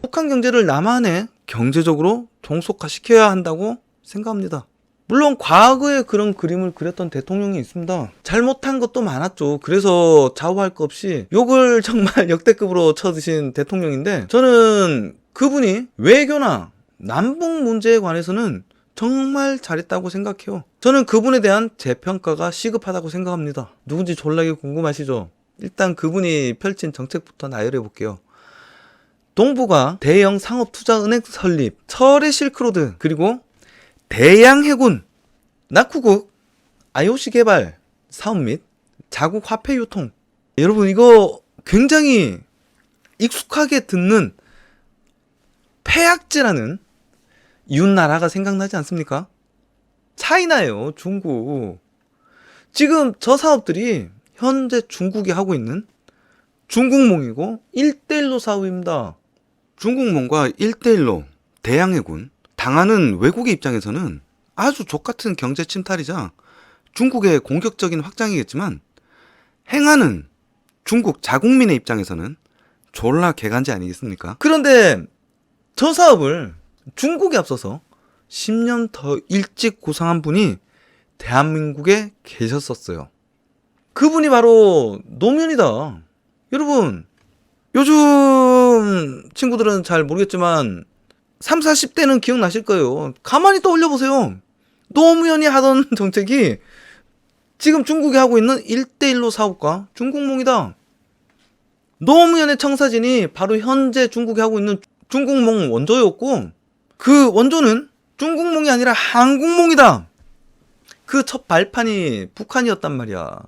북한 경제를 남한에 경제적으로 종속화시켜야 한다고 생각합니다. 물론 과거에 그런 그림을 그렸던 대통령이 있습니다. 잘못한 것도 많았죠. 그래서 좌우할 것 없이 욕을 정말 역대급으로 쳐드신 대통령인데, 저는 그분이 외교나 남북 문제에 관해서는 정말 잘했다고 생각해요. 저는 그분에 대한 재평가가 시급하다고 생각합니다. 누군지 졸라게 궁금하시죠? 일단 그분이 펼친 정책부터 나열해 볼게요. 동북아 대형 상업투자은행 설립, 철의 실크로드, 그리고 대양해군, 낙후국, IOC 개발 사업 및 자국 화폐 유통. 여러분, 이거 굉장히 익숙하게 듣는 폐악지라는 이웃나라가 생각나지 않습니까? 차이나예요, 중국. 지금 저 사업들이 현재 중국이 하고 있는 중국몽이고 1대1로 사업입니다. 중국몽과 1대1로 대양해군 당하는 외국의 입장에서는 아주 족같은 경제 침탈이자 중국의 공격적인 확장이겠지만, 행하는 중국 자국민의 입장에서는 졸라 개간지 아니겠습니까? 그런데 저 사업을 중국에 앞서서 10년 더 일찍 구상한 분이 대한민국에 계셨었어요. 그분이 바로 노무현이다. 여러분, 요즘 친구들은 잘 모르겠지만 30, 40대는 기억나실 거예요. 가만히 떠올려보세요. 노무현이 하던 정책이 지금 중국이 하고 있는 1대1로 사업과 중국몽이다. 노무현의 청사진이 바로 현재 중국이 하고 있는 중국몽 원조였고, 그 원조는 중국몽이 아니라 한국몽이다. 그 첫 발판이 북한이었단 말이야.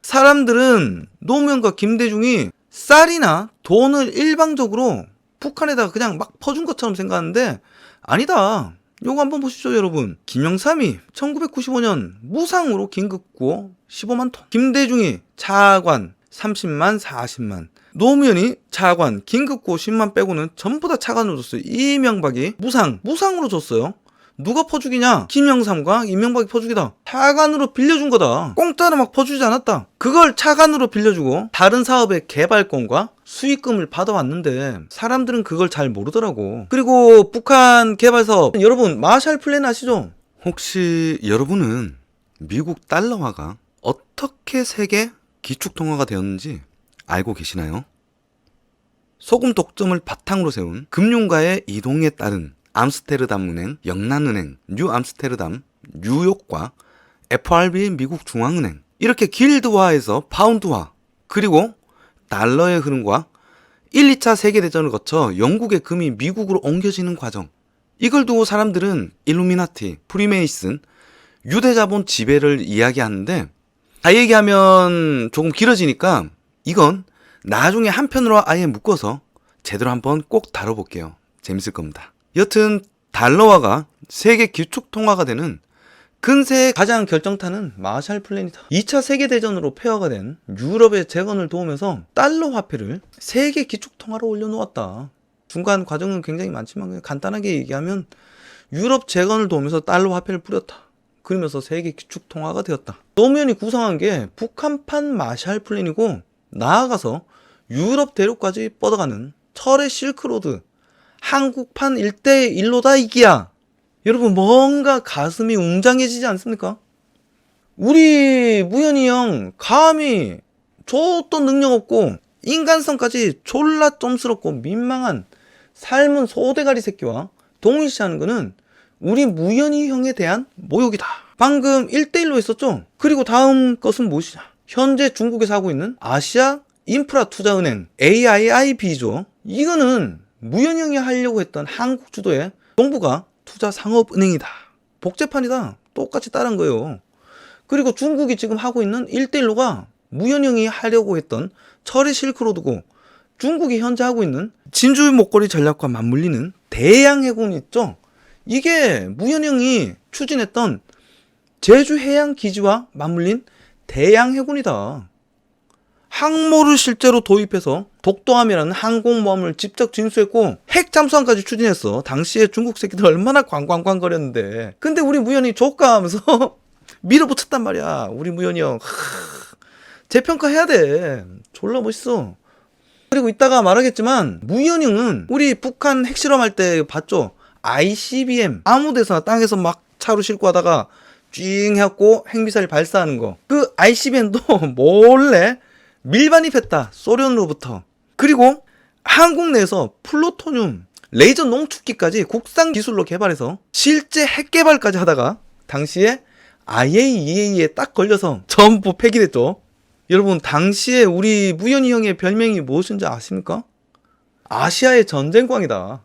사람들은 노무현과 김대중이 쌀이나 돈을 일방적으로 북한에다가 그냥 막 퍼준 것처럼 생각하는데 아니다. 요거 한번 보시죠, 여러분. 김영삼이 1995년 무상으로 긴급구호 15만 톤, 김대중이 차관 30만, 40만, 노무현이 차관 긴급구호 10만 빼고는 전부 다 차관으로 줬어요. 이명박이 무상으로 줬어요. 누가 퍼주기냐? 김영삼과 이명박이 퍼주기다. 차관으로 빌려준 거다. 공짜로 막 퍼주지 않았다. 그걸 차관으로 빌려주고 다른 사업의 개발권과 수익금을 받아왔는데 사람들은 그걸 잘 모르더라고. 그리고 북한 개발 사업, 여러분 마샬 플랜 아시죠? 혹시 여러분은 미국 달러화가 어떻게 세계 기축통화가 되었는지 알고 계시나요? 소금 독점을 바탕으로 세운 금융가의 이동에 따른 암스테르담 은행, 영란은행, 뉴암스테르담, 뉴욕과 FRB 미국 중앙은행, 이렇게 길드화에서 파운드화, 그리고 달러의 흐름과 1, 2차 세계대전을 거쳐 영국의 금이 미국으로 옮겨지는 과정, 이걸 두고 사람들은 일루미나티, 프리메이슨, 유대자본 지배를 이야기하는데, 다 얘기하면 조금 길어지니까 이건 나중에 한 편으로 아예 묶어서 제대로 한번 꼭 다뤄볼게요. 재밌을 겁니다. 여튼 달러화가 세계 기축통화가 되는 근세의 가장 결정타는 마샬 플랜이다. 2차 세계대전으로 폐허가 된 유럽의 재건을 도우면서 달러 화폐를 세계 기축통화로 올려놓았다. 중간 과정은 굉장히 많지만 그냥 간단하게 얘기하면 유럽 재건을 도우면서 달러 화폐를 뿌렸다. 그러면서 세계 기축통화가 되었다. 노무현이 구상한 게 북한판 마샬 플랜이고, 나아가서 유럽 대륙까지 뻗어가는 철의 실크로드, 한국판 1대1로다 이기야. 여러분, 뭔가 가슴이 웅장해지지 않습니까? 우리 무현이 형 감히 줬던 능력 없고 인간성까지 졸라 쫌스럽고 민망한 삶은 소대가리 새끼와 동일시하는 거는 우리 무현이 형에 대한 모욕이다. 방금 1대1로 했었죠? 그리고 다음 것은 무엇이냐? 현재 중국에서 하고 있는 아시아 인프라 투자은행 AIIB죠. 이거는 무현이 형이 하려고 했던 한국 주도의 동북아 투자 상업은행이다. 복제판이다. 똑같이 따른 거예요. 그리고 중국이 지금 하고 있는 1대1로가 무현이 형이 하려고 했던 철의 실크로드고, 중국이 현재 하고 있는 진주의 목걸이 전략과 맞물리는 대양해군 있죠? 이게 무현이 형이 추진했던 제주 해양 기지와 맞물린 대양해군이다. 항모를 실제로 도입해서 독도함이라는 항공모함을 직접 진수했고 핵 잠수함까지 추진했어. 당시에 중국 새끼들 얼마나 광광광거렸는데. 근데 우리 무현이 조까 하면서 밀어붙였단 말이야. 우리 무현이 형 재평가해야 돼. 졸라 멋있어. 그리고 이따가 말하겠지만 무연형은 우리 북한 핵실험할 때 봤죠? ICBM 아무 데서나 땅에서 막 차로 싣고 하다가 쥐잉 해갖고 핵미사일 발사하는 거. 그 ICBM도 몰래 밀반입했다. 소련으로부터. 그리고 한국 내에서 플루토늄 레이저 농축기까지 국산 기술로 개발해서 실제 핵 개발까지 하다가 당시에 IAEA에 딱 걸려서 전부 폐기됐죠. 여러분 당시에 우리 무연이 형의 별명이 무엇인지 아십니까? 아시아의 전쟁광이다.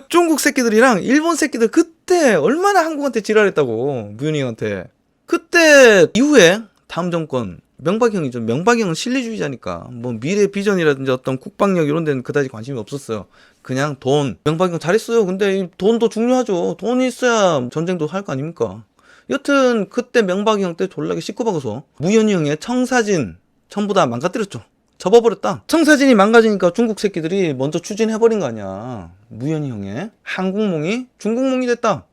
중국 새끼들이랑 일본 새끼들 그때 얼마나 한국한테 지랄했다고. 무연이 형한테. 그때 이후에 다음 정권 명박형이죠. 명박형은 실리주의자니까 뭐 미래 비전이라든지 어떤 국방력 이런 데는 그다지 관심이 없었어요. 그냥 돈. 명박형 잘했어요. 근데 돈도 중요하죠. 돈이 있어야 전쟁도 할 거 아닙니까? 여튼 그때 명박형 때 졸라게 씻고박아서 무연이 형의 청사진 전부 다 망가뜨렸죠. 접어버렸다. 청사진이 망가지니까 중국 새끼들이 먼저 추진해버린 거 아니야. 무연이 형의 한국몽이 중국몽이 됐다.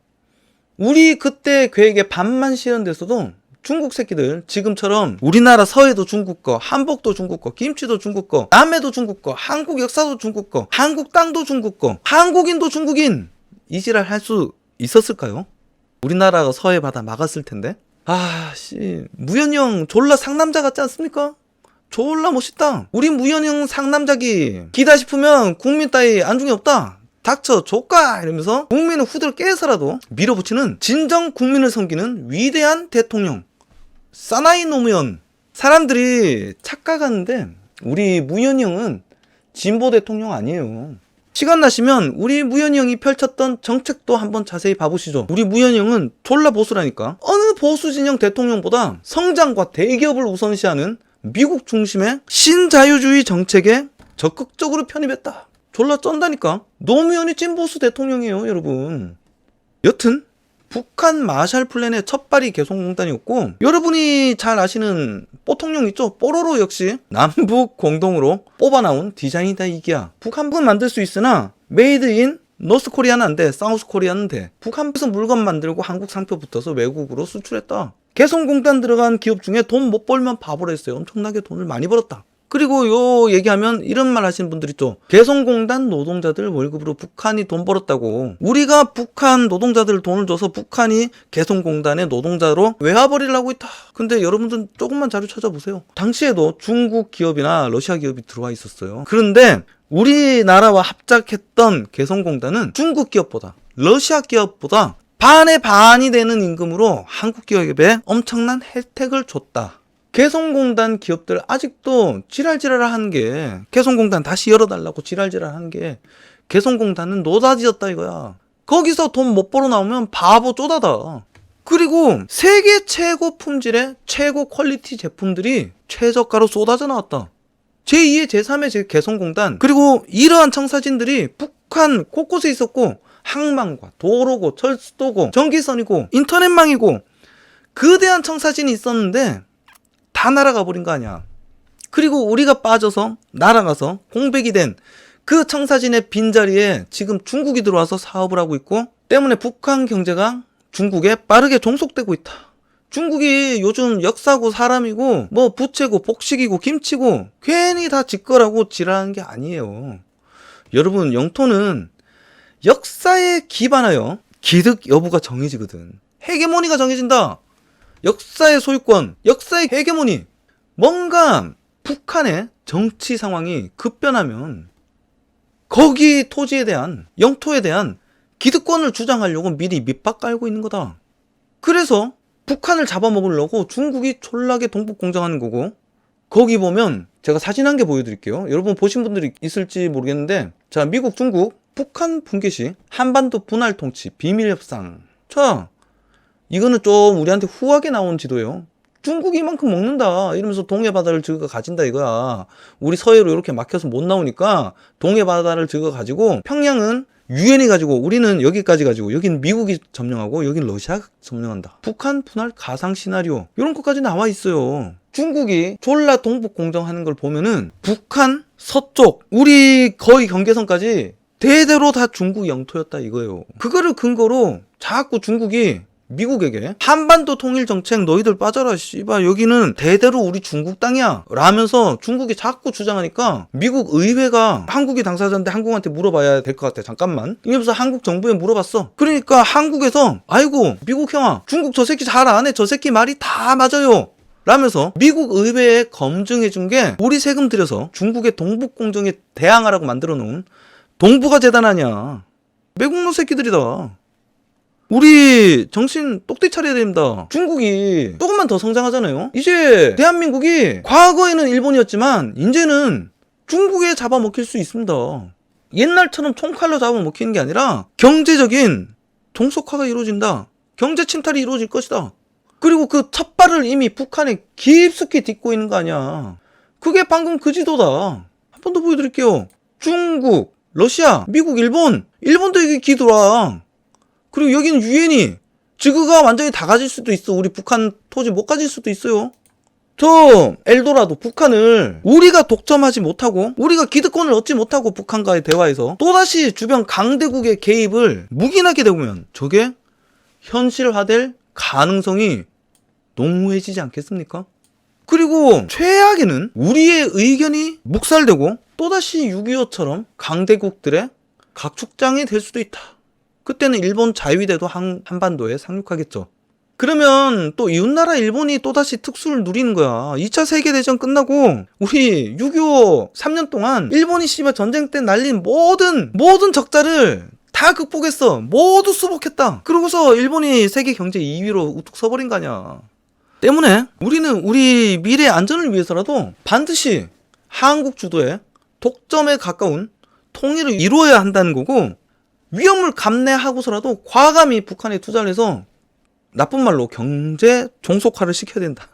우리 그때 계획에 반만 실현됐어도 중국 새끼들 지금처럼 우리나라 서해도 중국 거, 한복도 중국 거, 김치도 중국 거, 남해도 중국 거, 한국 역사도 중국 거, 한국 땅도 중국 거, 한국인도 중국인 이지랄 할 수 있었을까요? 우리나라가 서해 바다 막았을 텐데. 아씨 무연이 형 졸라 상남자 같지 않습니까? 졸라 멋있다. 우리 무연이 형 상남자기 기다 싶으면 국민 따위 안중에 없다. 닥쳐 조까 이러면서 국민을 후들 깨서라도 밀어붙이는 진정 국민을 섬기는 위대한 대통령 사나이 노무현. 사람들이 착각하는데 우리 무연이 형은 진보 대통령 아니에요. 시간 나시면 우리 무연이 형이 펼쳤던 정책도 한번 자세히 봐보시죠. 우리 무연이 형은 졸라 보수라니까. 어느 보수 진영 대통령보다 성장과 대기업을 우선시하는 미국 중심의 신자유주의 정책에 적극적으로 편입했다. 졸라 쩐다니까. 노무현이 찐보수 대통령이에요 여러분. 여튼 북한 마샬 플랜의 첫발이 개성공단이었고, 여러분이 잘 아시는 뽀통령 있죠? 뽀로로 역시 남북 공동으로 뽑아나온 디자인이다 이기야. 북한은 만들 수 있으나 메이드 인 노스 코리아는 안 돼. 사우스 코리아는 돼. 북한에서 물건 만들고 한국 상표 붙어서 외국으로 수출했다. 개성공단 들어간 기업 중에 돈 못 벌면 바보라 했어요. 엄청나게 돈을 많이 벌었다. 그리고 요 얘기하면 이런 말 하시는 분들 있죠. 개성공단 노동자들 월급으로 북한이 돈 벌었다고. 우리가 북한 노동자들 돈을 줘서 북한이 개성공단의 노동자로 외화벌이를 있다. 근데 여러분들 조금만 자료 찾아보세요. 당시에도 중국 기업이나 러시아 기업이 들어와 있었어요. 그런데 우리나라와 합작했던 개성공단은 중국 기업보다 러시아 기업보다 반의 반이 되는 임금으로 한국 기업에 엄청난 혜택을 줬다. 개성공단 기업들 아직도 지랄지랄한 게, 개성공단 다시 열어달라고 지랄지랄한 게, 개성공단은 노다지였다 이거야. 거기서 돈 못 벌어 나오면 바보 쪼다다. 그리고 세계 최고 품질의 최고 퀄리티 제품들이 최저가로 쏟아져 나왔다. 제2의 제3의 개성공단. 그리고 이러한 청사진들이 북한 곳곳에 있었고, 항만과 도로고 철도고 전기선이고 인터넷망이고 거대한 청사진이 있었는데 다 날아가 버린 거 아니야. 그리고 우리가 빠져서 날아가서 공백이 된 그 청사진의 빈자리에 지금 중국이 들어와서 사업을 하고 있고, 때문에 북한 경제가 중국에 빠르게 종속되고 있다. 중국이 요즘 역사고 사람이고 뭐 부채고 복식이고 김치고 괜히 다 짓거라고 지랄하는 게 아니에요. 여러분 영토는 역사에 기반하여 기득 여부가 정해지거든. 헤게모니가 정해진다. 역사의 소유권, 역사의 헤게모니. 뭔가 북한의 정치 상황이 급변하면 거기 토지에 대한, 영토에 대한 기득권을 주장하려고 미리 밑밥 깔고 있는 거다. 그래서 북한을 잡아먹으려고 중국이 졸라게 동북공장하는 거고, 거기 보면 제가 사진 한 개 보여드릴게요. 여러분 보신 분들이 있을지 모르겠는데, 자, 미국, 중국, 북한 붕괴 시 한반도 분할 통치 비밀 협상. 자, 이거는 좀 우리한테 후하게 나온 지도예요. 중국이 이만큼 먹는다 이러면서 동해 바다를 저희가 가진다 이거야. 우리 서해로 이렇게 막혀서 못 나오니까 동해 바다를 저희가 가지고, 평양은 유엔이 가지고, 우리는 여기까지 가지고, 여긴 미국이 점령하고 여긴 러시아가 점령한다. 북한 분할 가상 시나리오 이런 것까지 나와 있어요. 중국이 졸라 동북 공정하는 걸 보면은 북한 서쪽 우리 거의 경계선까지 대대로 다 중국 영토였다 이거예요. 그거를 근거로 자꾸 중국이 미국에게 한반도 통일 정책 너희들 빠져라 씨발 여기는 대대로 우리 중국 땅이야 라면서 중국이 자꾸 주장하니까 미국 의회가 한국이 당사자인데 한국한테 물어봐야 될 것 같아. 잠깐만. 이러면서 한국 정부에 물어봤어. 그러니까 한국에서 아이고 미국 형아 중국 저 새끼 잘 안 해. 저 새끼 말이 다 맞아요 라면서 미국 의회에 검증해준 게 우리 세금 들여서 중국의 동북공정에 대항하라고 만들어 놓은 동북아 재단 아니야. 매국노 새끼들이다. 우리 정신 똑띠 차려야 됩니다. 중국이 조금만 더 성장하잖아요. 이제 대한민국이 과거에는 일본이었지만 이제는 중국에 잡아먹힐 수 있습니다. 옛날처럼 총칼로 잡아먹히는 게 아니라 경제적인 종속화가 이루어진다. 경제 침탈이 이루어질 것이다. 그리고 그 첫 발을 이미 북한에 깊숙이 딛고 있는 거 아니야. 그게 방금 그 지도다. 한 번 더 보여드릴게요. 중국, 러시아, 미국, 일본. 일본도 여기 기돌아. 그리고 여기는 유엔이. 지구가 완전히 다 가질 수도 있어. 우리 북한 토지 못 가질 수도 있어요. 저 엘도라도 북한을 우리가 독점하지 못하고 우리가 기득권을 얻지 못하고 북한과의 대화에서 또다시 주변 강대국의 개입을 묵인하게 되면 저게 현실화될 가능성이 농후해지지 않겠습니까? 그리고 최악에는 우리의 의견이 묵살되고 또다시 6.25처럼 강대국들의 각축장이 될 수도 있다. 그때는 일본 자위대도 한반도에 상륙하겠죠. 그러면 또 이웃나라 일본이 또다시 특수를 누리는 거야. 2차 세계대전 끝나고 우리 6.25 3년 동안 일본이 씨발 전쟁 때 날린 모든 적자를 다 극복했어. 모두 수복했다. 그러고서 일본이 세계 경제 2위로 우뚝 서버린 거 아니야. 때문에 우리는 우리 미래 안전을 위해서라도 반드시 한국 주도의 독점에 가까운 통일을 이루어야 한다는 거고, 위험을 감내하고서라도 과감히 북한에 투자를 해서 나쁜 말로 경제 종속화를 시켜야 된다.